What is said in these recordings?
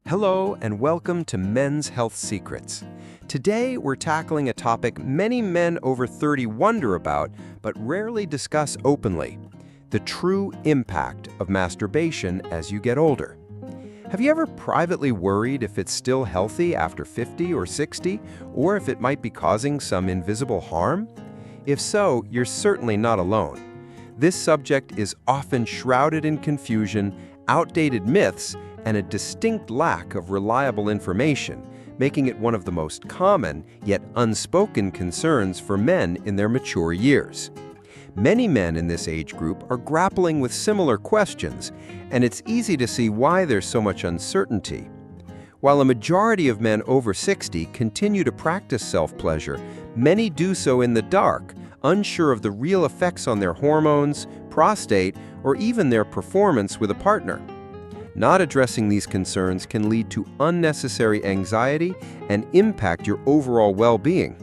Hello and welcome to Men's Health Secrets. Today we're tackling a topic many men over 30 wonder about but rarely discuss openly: the true impact of masturbation as you get older. Have you ever privately worried if it's still healthy after 50 or 60, or if it might be causing some invisible harm? If so, you're certainly not alone. This subject is often shrouded in confusion, outdated myths, and a distinct lack of reliable information, making it one of the most common yet unspoken concerns for men in their mature years. Many men in this age group are grappling with similar questions, and it's easy to see why there's so much uncertainty. While a majority of men over 60 continue to practice self-pleasure, many do so in the dark, unsure of the real effects on their hormones, prostate, or even their performance with a partner. Not addressing these concerns can lead to unnecessary anxiety and impact your overall well-being.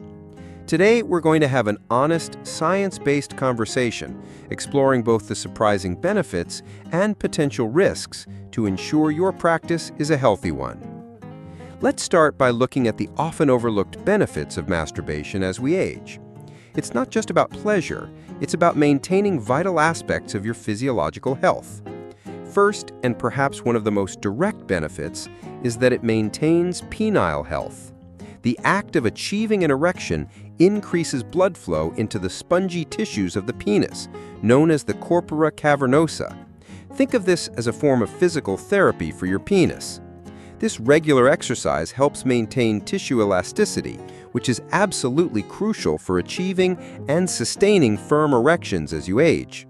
Today, we're going to have an honest, science-based conversation, exploring both the surprising benefits and potential risks to ensure your practice is a healthy one. Let's start by looking at the often overlooked benefits of masturbation as we age. It's not just about pleasure, it's about maintaining vital aspects of your physiological health. First, and perhaps one of the most direct benefits, is that it maintains penile health. The act of achieving an erection increases blood flow into the spongy tissues of the penis, known as the corpora cavernosa. Think of this as a form of physical therapy for your penis. This regular exercise helps maintain tissue elasticity, which is absolutely crucial for achieving and sustaining firm erections as you age.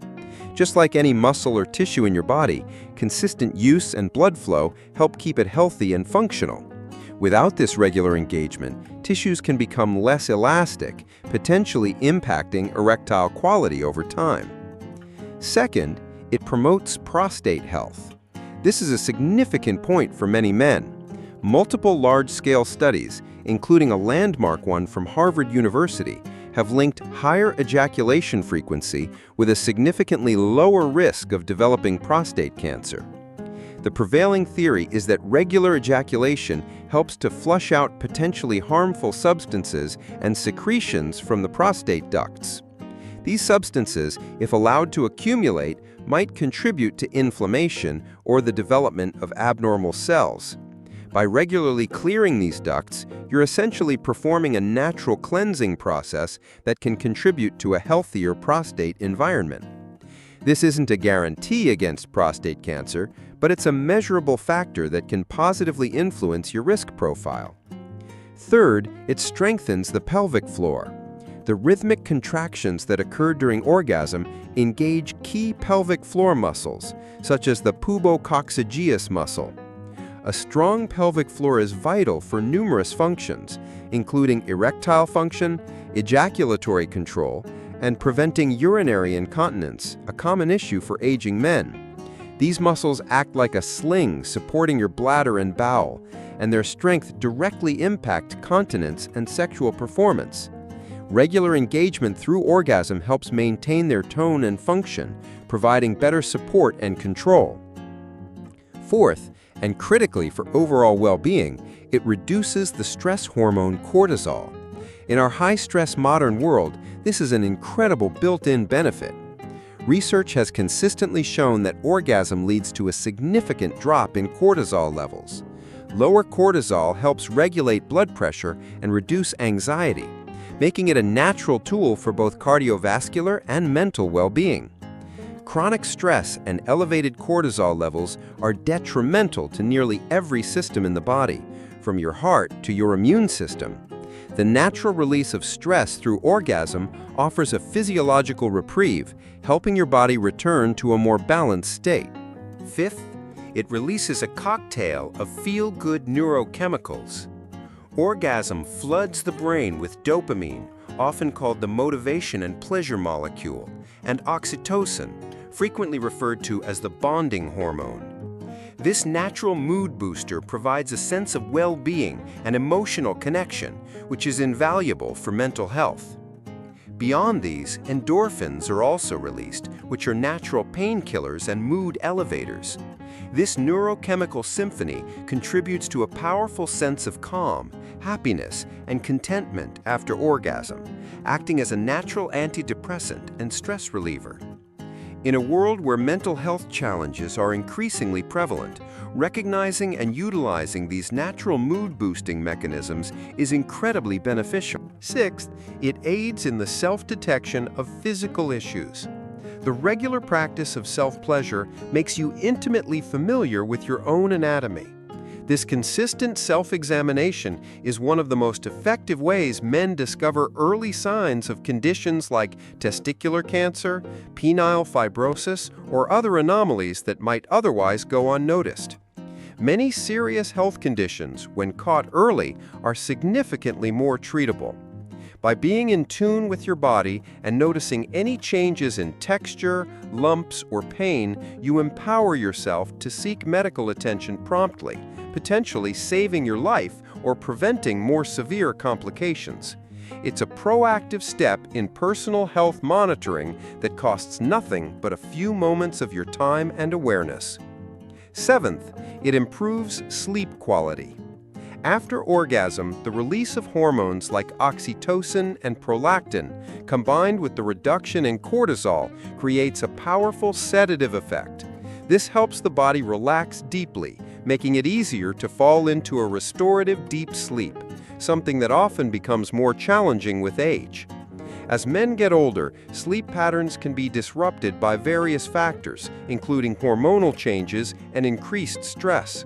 Just like any muscle or tissue in your body, consistent use and blood flow help keep it healthy and functional. Without this regular engagement, tissues can become less elastic, potentially impacting erectile quality over time. Second, it promotes prostate health. This is a significant point for many men. Multiple large-scale studies, including a landmark one from Harvard University, have linked higher ejaculation frequency with a significantly lower risk of developing prostate cancer. The prevailing theory is that regular ejaculation helps to flush out potentially harmful substances and secretions from the prostate ducts. These substances, if allowed to accumulate, might contribute to inflammation or the development of abnormal cells. By regularly clearing these ducts, you're essentially performing a natural cleansing process that can contribute to a healthier prostate environment. This isn't a guarantee against prostate cancer, but it's a measurable factor that can positively influence your risk profile. Third, it strengthens the pelvic floor. The rhythmic contractions that occur during orgasm engage key pelvic floor muscles, such as the pubococcygeus muscle. A strong pelvic floor is vital for numerous functions, including erectile function, ejaculatory control, and preventing urinary incontinence, a common issue for aging men. These muscles act like a sling supporting your bladder and bowel, and their strength directly impacts continence and sexual performance. Regular engagement through orgasm helps maintain their tone and function, providing better support and control. Fourth, and critically for overall well-being, it reduces the stress hormone cortisol. In our high-stress modern world, this is an incredible built-in benefit. Research has consistently shown that orgasm leads to a significant drop in cortisol levels. Lower cortisol helps regulate blood pressure and reduce anxiety, making it a natural tool for both cardiovascular and mental well-being. Chronic stress and elevated cortisol levels are detrimental to nearly every system in the body, from your heart to your immune system. The natural release of stress through orgasm offers a physiological reprieve, helping your body return to a more balanced state. Fifth, it releases a cocktail of feel-good neurochemicals. Orgasm floods the brain with dopamine, often called the motivation and pleasure molecule, and oxytocin, frequently referred to as the bonding hormone. This natural mood booster provides a sense of well-being and emotional connection, which is invaluable for mental health. Beyond these, endorphins are also released, which are natural painkillers and mood elevators. This neurochemical symphony contributes to a powerful sense of calm, happiness, and contentment after orgasm, acting as a natural antidepressant and stress reliever. In a world where mental health challenges are increasingly prevalent, recognizing and utilizing these natural mood-boosting mechanisms is incredibly beneficial. Sixth, it aids in the self-detection of physical issues. The regular practice of self-pleasure makes you intimately familiar with your own anatomy. This consistent self-examination is one of the most effective ways men discover early signs of conditions like testicular cancer, penile fibrosis, or other anomalies that might otherwise go unnoticed. Many serious health conditions, when caught early, are significantly more treatable. By being in tune with your body and noticing any changes in texture, lumps, or pain, you empower yourself to seek medical attention promptly, potentially saving your life or preventing more severe complications. It's a proactive step in personal health monitoring that costs nothing but a few moments of your time and awareness. Seventh, it improves sleep quality. After orgasm, the release of hormones like oxytocin and prolactin, combined with the reduction in cortisol, creates a powerful sedative effect. This helps the body relax deeply, making it easier to fall into a restorative deep sleep, something that often becomes more challenging with age. As men get older, sleep patterns can be disrupted by various factors, including hormonal changes and increased stress.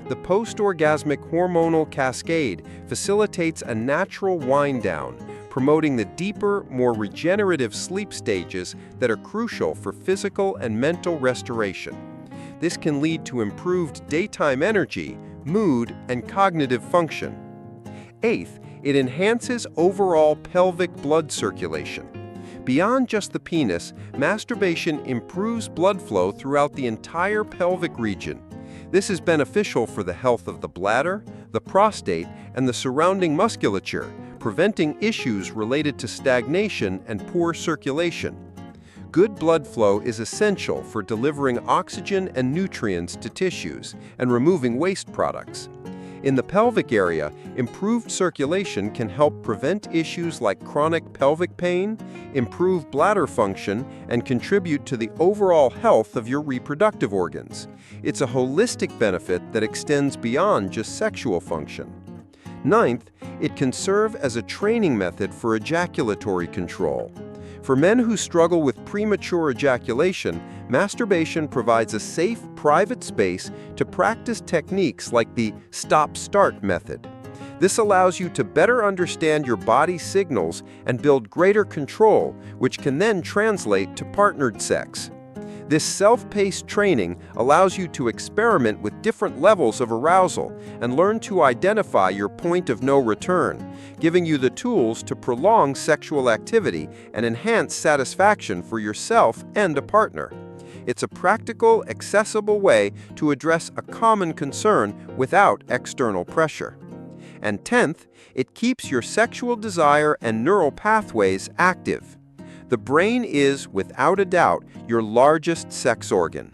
The post-orgasmic hormonal cascade facilitates a natural wind-down, promoting the deeper, more regenerative sleep stages that are crucial for physical and mental restoration. This can lead to improved daytime energy, mood, and cognitive function. Eighth, it enhances overall pelvic blood circulation. Beyond just the penis, masturbation improves blood flow throughout the entire pelvic region. This is beneficial for the health of the bladder, the prostate, and the surrounding musculature, preventing issues related to stagnation and poor circulation. Good blood flow is essential for delivering oxygen and nutrients to tissues and removing waste products. In the pelvic area, improved circulation can help prevent issues like chronic pelvic pain, improve bladder function, and contribute to the overall health of your reproductive organs. It's a holistic benefit that extends beyond just sexual function. Ninth, it can serve as a training method for ejaculatory control. For men who struggle with premature ejaculation, masturbation provides a safe, private space to practice techniques like the stop-start method. This allows you to better understand your body's signals and build greater control, which can then translate to partnered sex. This self-paced training allows you to experiment with different levels of arousal and learn to identify your point of no return, giving you the tools to prolong sexual activity and enhance satisfaction for yourself and a partner. It's a practical, accessible way to address a common concern without external pressure. And 10th, it keeps your sexual desire and neural pathways active. The brain is, without a doubt, your largest sex organ.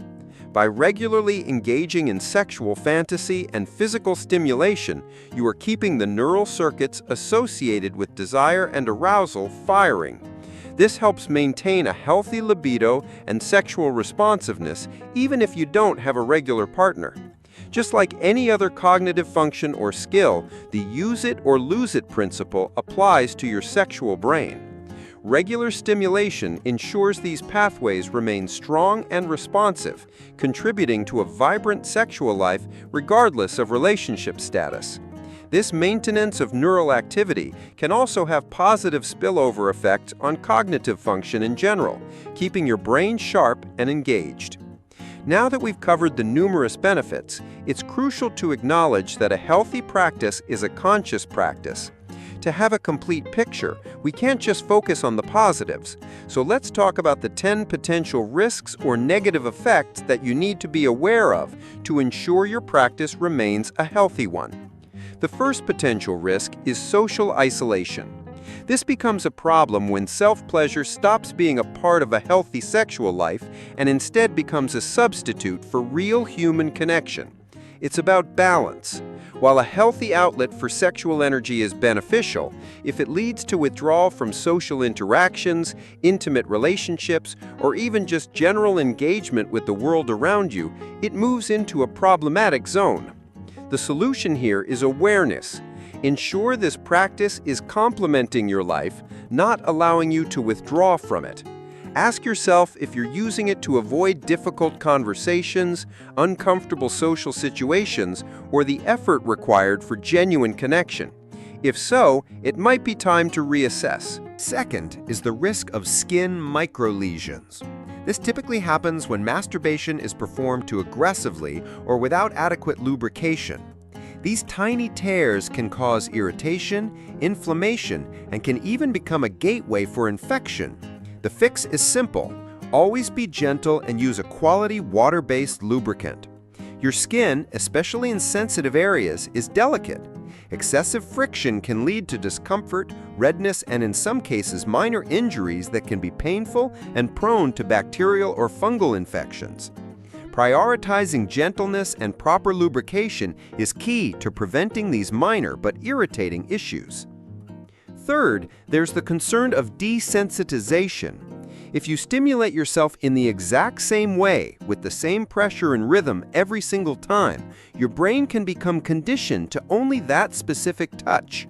By regularly engaging in sexual fantasy and physical stimulation, you are keeping the neural circuits associated with desire and arousal firing. This helps maintain a healthy libido and sexual responsiveness even if you don't have a regular partner. Just like any other cognitive function or skill, the use it or lose it principle applies to your sexual brain. Regular stimulation ensures these pathways remain strong and responsive, contributing to a vibrant sexual life regardless of relationship status. This maintenance of neural activity can also have positive spillover effects on cognitive function in general, keeping your brain sharp and engaged. Now that we've covered the numerous benefits, it's crucial to acknowledge that a healthy practice is a conscious practice. To have a complete picture, we can't just focus on the positives. So let's talk about the 10 potential risks or negative effects that you need to be aware of to ensure your practice remains a healthy one. The first potential risk is social isolation. This becomes a problem when self-pleasure stops being a part of a healthy sexual life and instead becomes a substitute for real human connection. It's about balance. While a healthy outlet for sexual energy is beneficial, if it leads to withdrawal from social interactions, intimate relationships, or even just general engagement with the world around you, it moves into a problematic zone. The solution here is awareness. Ensure this practice is complementing your life, not allowing you to withdraw from it. Ask yourself if you're using it to avoid difficult conversations, uncomfortable social situations, or the effort required for genuine connection. If so, it might be time to reassess. Second is the risk of skin microlesions. This typically happens when masturbation is performed too aggressively or without adequate lubrication. These tiny tears can cause irritation, inflammation, and can even become a gateway for infection. The fix is simple. Always be gentle and use a quality water-based lubricant. Your skin, especially in sensitive areas, is delicate. Excessive friction can lead to discomfort, redness, and in some cases minor injuries that can be painful and prone to bacterial or fungal infections. Prioritizing gentleness and proper lubrication is key to preventing these minor but irritating issues. Third, there's the concern of desensitization. If you stimulate yourself in the exact same way, with the same pressure and rhythm every single time, your brain can become conditioned to only that specific touch.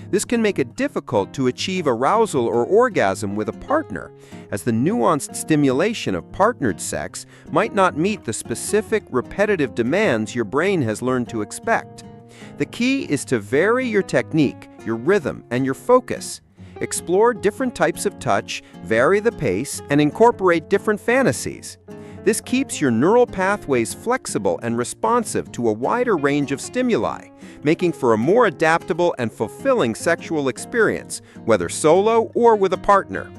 This can make it difficult to achieve arousal or orgasm with a partner, as the nuanced stimulation of partnered sex might not meet the specific, repetitive demands your brain has learned to expect. The key is to vary your technique, your rhythm, and your focus. Explore different types of touch, vary the pace, and incorporate different fantasies. This keeps your neural pathways flexible and responsive to a wider range of stimuli, making for a more adaptable and fulfilling sexual experience, whether solo or with a partner.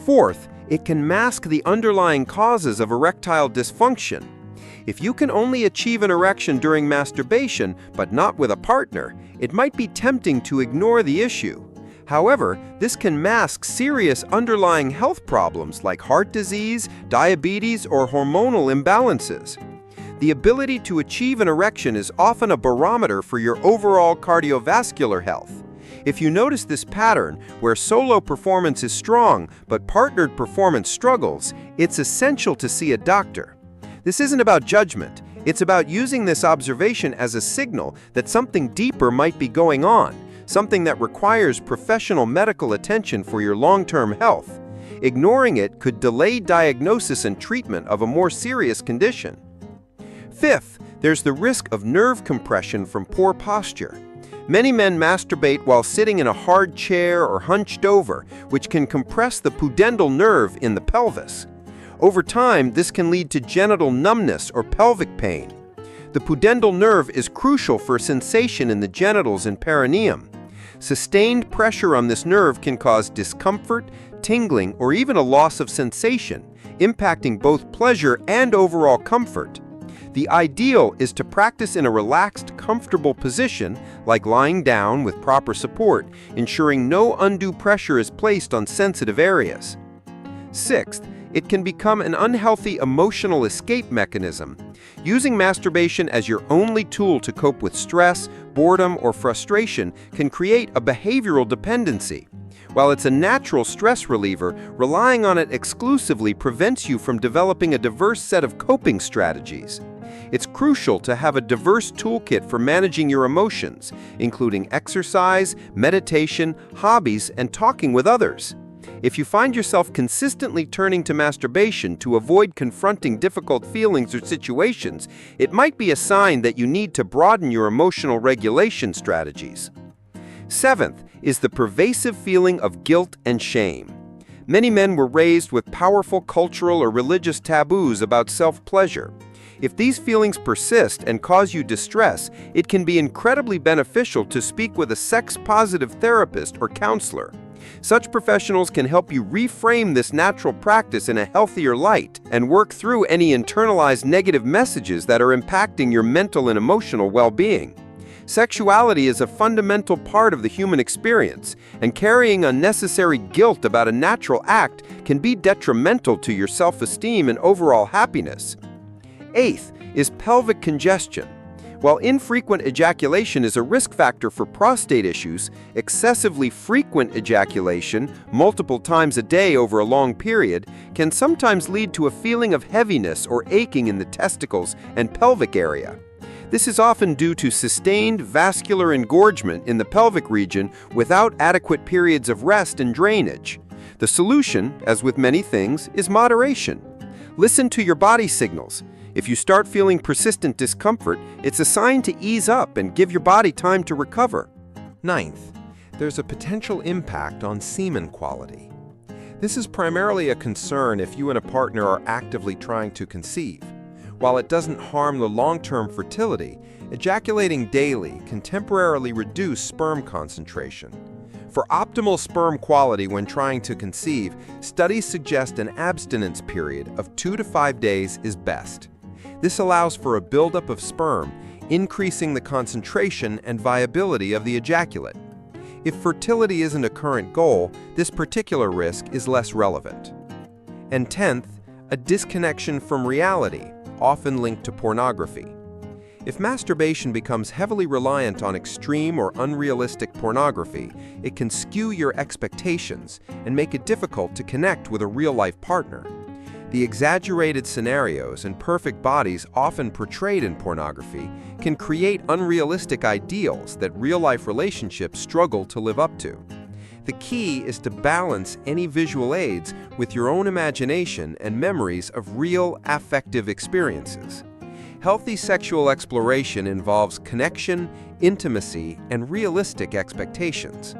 Fourth, it can mask the underlying causes of erectile dysfunction. If you can only achieve an erection during masturbation, but not with a partner, it might be tempting to ignore the issue. However, this can mask serious underlying health problems like heart disease, diabetes, or hormonal imbalances. The ability to achieve an erection is often a barometer for your overall cardiovascular health. If you notice this pattern, where solo performance is strong but partnered performance struggles, it's essential to see a doctor. This isn't about judgment. It's about using this observation as a signal that something deeper might be going on, something that requires professional medical attention for your long-term health. Ignoring it could delay diagnosis and treatment of a more serious condition. Fifth, there's the risk of nerve compression from poor posture. Many men masturbate while sitting in a hard chair or hunched over, which can compress the pudendal nerve in the pelvis. Over time, this can lead to genital numbness or pelvic pain. The pudendal nerve is crucial for sensation in the genitals and perineum. Sustained pressure on this nerve can cause discomfort, tingling, or even a loss of sensation, impacting both pleasure and overall comfort. The ideal is to practice in a relaxed, comfortable position, like lying down with proper support, ensuring no undue pressure is placed on sensitive areas. Sixth, it can become an unhealthy emotional escape mechanism. Using masturbation as your only tool to cope with stress, boredom, or frustration can create a behavioral dependency. While it's a natural stress reliever, relying on it exclusively prevents you from developing a diverse set of coping strategies. It's crucial to have a diverse toolkit for managing your emotions, including exercise, meditation, hobbies, and talking with others. If you find yourself consistently turning to masturbation to avoid confronting difficult feelings or situations, it might be a sign that you need to broaden your emotional regulation strategies. Seventh is the pervasive feeling of guilt and shame. Many men were raised with powerful cultural or religious taboos about self-pleasure. If these feelings persist and cause you distress, it can be incredibly beneficial to speak with a sex-positive therapist or counselor. Such professionals can help you reframe this natural practice in a healthier light and work through any internalized negative messages that are impacting your mental and emotional well-being. Sexuality is a fundamental part of the human experience, and carrying unnecessary guilt about a natural act can be detrimental to your self-esteem and overall happiness. Eighth is pelvic congestion. While infrequent ejaculation is a risk factor for prostate issues, excessively frequent ejaculation, multiple times a day over a long period, can sometimes lead to a feeling of heaviness or aching in the testicles and pelvic area. This is often due to sustained vascular engorgement in the pelvic region without adequate periods of rest and drainage. The solution, as with many things, is moderation. Listen to your body signals. If you start feeling persistent discomfort, it's a sign to ease up and give your body time to recover. Ninth, there's a potential impact on semen quality. This is primarily a concern if you and a partner are actively trying to conceive. While it doesn't harm the long-term fertility, ejaculating daily can temporarily reduce sperm concentration. For optimal sperm quality when trying to conceive, studies suggest an abstinence period of 2 to 5 days is best. This allows for a buildup of sperm, increasing the concentration and viability of the ejaculate. If fertility isn't a current goal, this particular risk is less relevant. And 10th, a disconnection from reality, often linked to pornography. If masturbation becomes heavily reliant on extreme or unrealistic pornography, it can skew your expectations and make it difficult to connect with a real-life partner. The exaggerated scenarios and perfect bodies often portrayed in pornography can create unrealistic ideals that real-life relationships struggle to live up to. The key is to balance any visual aids with your own imagination and memories of real affective experiences. Healthy sexual exploration involves connection, intimacy, and realistic expectations.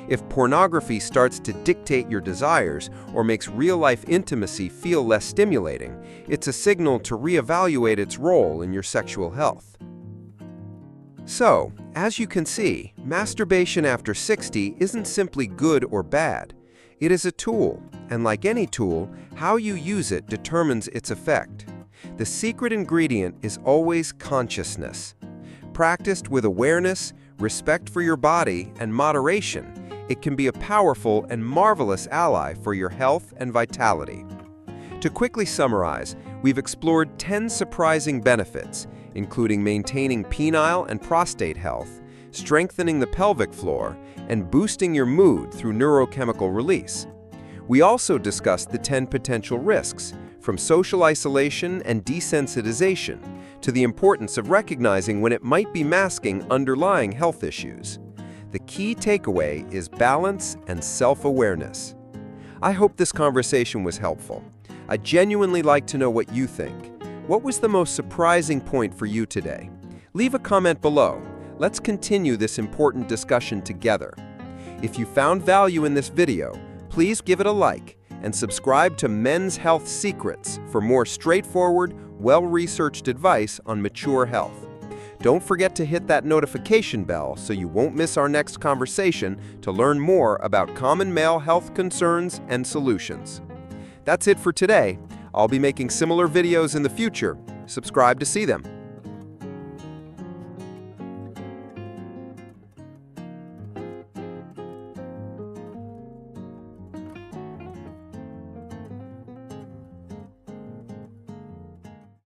If pornography starts to dictate your desires or makes real-life intimacy feel less stimulating, it's a signal to reevaluate its role in your sexual health. So, as you can see, masturbation after 60 isn't simply good or bad. It is a tool, and like any tool, how you use it determines its effect. The secret ingredient is always consciousness. Practiced with awareness, respect for your body, and moderation, it can be a powerful and marvelous ally for your health and vitality. To quickly summarize, we've explored 10 surprising benefits, including maintaining penile and prostate health, strengthening the pelvic floor, and boosting your mood through neurochemical release. We also discussed the 10 potential risks, from social isolation and desensitization to the importance of recognizing when it might be masking underlying health issues. The key takeaway is balance and self-awareness. I hope this conversation was helpful. I'd genuinely like to know what you think. What was the most surprising point for you today? Leave a comment below. Let's continue this important discussion together. If you found value in this video, please give it a like and subscribe to Men's Health Secrets for more straightforward, well-researched advice on mature health. Don't forget to hit that notification bell so you won't miss our next conversation to learn more about common male health concerns and solutions. That's it for today. I'll be making similar videos in the future. Subscribe to see them.